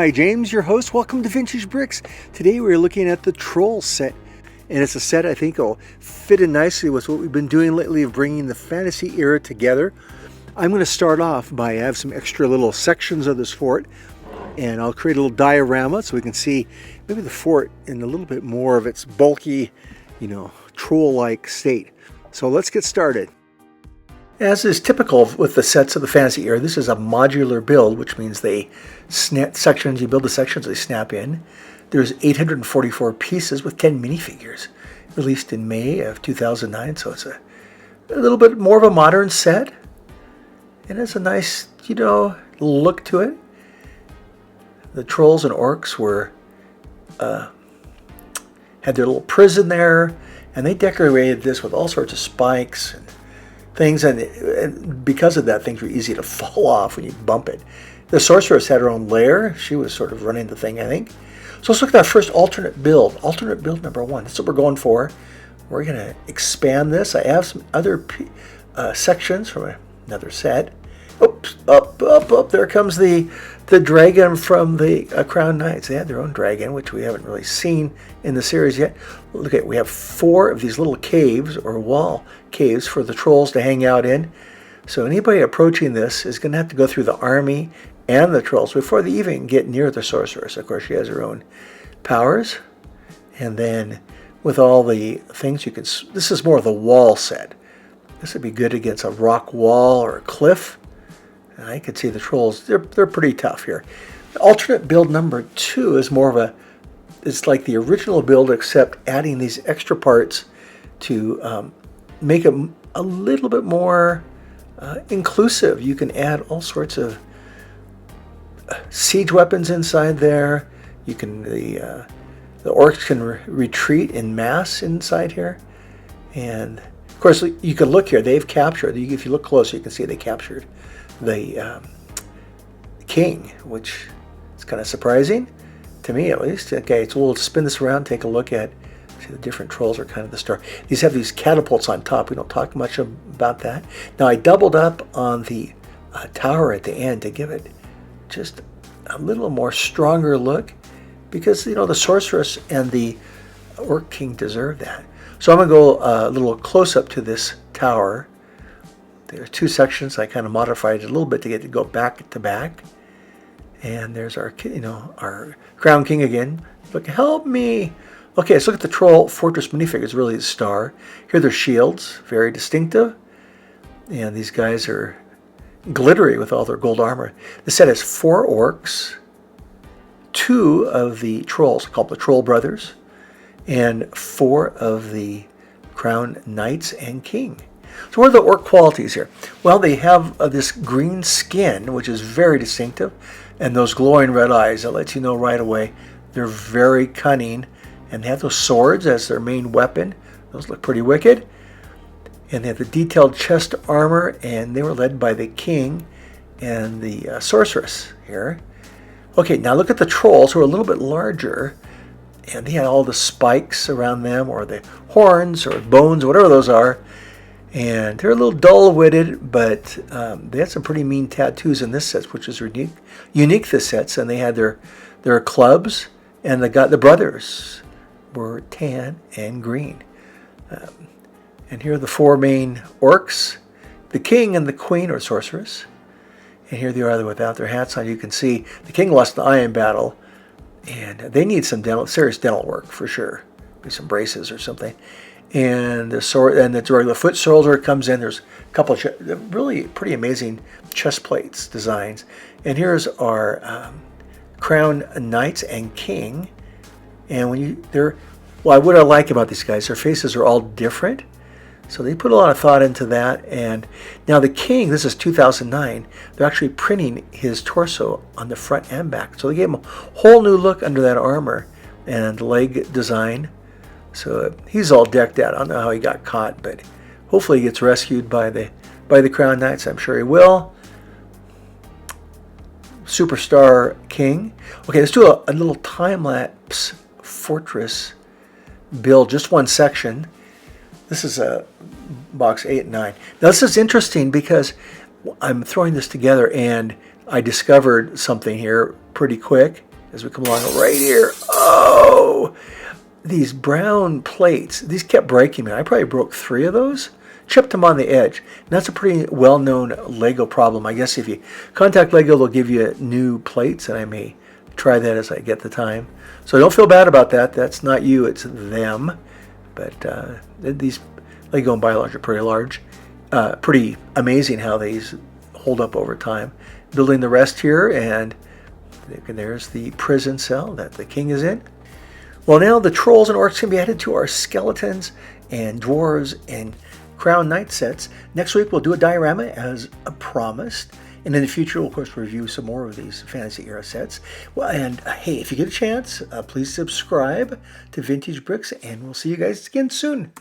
Hi, James, your host. Welcome to Vintage Bricks. Today we're looking at the Troll set. And it's a set I think will fit in nicely with what we've been doing lately of bringing the fantasy era together. I'm going to start off by I have some extra little sections of this fort. And I'll create a little diorama so we can see maybe the fort in a little bit more of its bulky, troll-like state. So let's get started. As is typical with the sets of the fantasy era, this is a modular build, which means you build the sections, they snap in. There's 844 pieces with 10 minifigures, released in May of 2009, so it's a little bit more of a modern set. And it's a nice, look to it. The trolls and orcs had their little prison there, and they decorated this with all sorts of spikes and things, and because of that, things were easy to fall off when you bump it. The sorceress had her own lair. She was sort of running the thing, I think. So let's look at that first alternate build. Alternate build number 1. That's what we're going for. We're going to expand this. I have some other sections from another set. Oops, up. There comes the dragon from the Crown Knights. They had their own dragon, which we haven't really seen in the series yet. Look at, we have 4 of these little caves or wall caves for the trolls to hang out in. So anybody approaching this is going to have to go through the army and the trolls before they even get near the sorceress. Of course, she has her own powers. And then with all the things this is more of the wall set. This would be good against a rock wall or a cliff. I could see the trolls, they're pretty tough here. Alternate build number 2 is more of it's like the original build, except adding these extra parts to make it a little bit more inclusive. You can add all sorts of siege weapons inside there. The orcs can retreat in mass inside here. And of course, you can look here, they've captured, if you look closer, you can see they captured the king, which is kind of surprising to me, at least. Okay, so we'll spin this around, take a look at, see the different trolls are kind of the star. These have these catapults on top. We don't talk much about that. Now I doubled up on the tower at the end to give it just a little more stronger look, because the sorceress and the orc king deserve that. So I'm going to go a little close up to this tower. There are 2 sections. I kind of modified it a little bit to get to go back to back. And there's our Crown King again. Look, help me. Okay, let's look at the Troll Fortress minifigures, really the star. Here are their shields, very distinctive. And these guys are glittery with all their gold armor. The set has 4 orcs, 2 of the trolls, called the Troll Brothers, and 4 of the Crown Knights and King. So what are the orc qualities here? Well, they have this green skin, which is very distinctive, and those glowing red eyes that lets you know right away they're very cunning, and they have those swords as their main weapon. Those look pretty wicked. And they have the detailed chest armor, and they were led by the king and the sorceress here. Okay, now look at the trolls, who are a little bit larger, and they had all the spikes around them, or the horns, or bones, whatever those are. And they're a little dull-witted, but they had some pretty mean tattoos in this set, which is unique this sets. And they had their clubs, and the brothers were tan and green. And here are the 4 main orcs, the king and the queen or sorceress. And here they are without their hats on. You can see the king lost an eye in battle, and they need some serious dental work for sure. Maybe some braces or something. And the regular foot soldier comes in. There's a couple of really pretty amazing chest plates designs. And here's our Crown Knights and King. And what I like about these guys, their faces are all different. So they put a lot of thought into that. And now the king, this is 2009, they're actually printing his torso on the front and back. So they gave him a whole new look under that armor and leg design. So he's all decked out. I don't know how he got caught, but hopefully he gets rescued by the Crown Knights. I'm sure he will. Superstar King. Okay, let's do a little time-lapse fortress build, just one section. This is box 8 and 9. Now this is interesting because I'm throwing this together and I discovered something here pretty quick. as we come along right here. Oh, these brown plates, these kept breaking me. I probably broke 3 of those, chipped them on the edge. And that's a pretty well-known Lego problem. I guess if you contact Lego, they'll give you new plates, and I may try that as I get the time. So don't feel bad about that. That's not you, it's them. But these Lego and Biology are pretty large. Pretty amazing how these hold up over time. Building the rest here, and there's the prison cell that the king is in. Well, now the trolls and orcs can be added to our skeletons and dwarves and crown knight sets. Next week we'll do a diorama as promised, and in the future we'll of course review some more of these fantasy era sets. Well, and hey, if you get a chance, please subscribe to Vintage Bricks, and we'll see you guys again soon.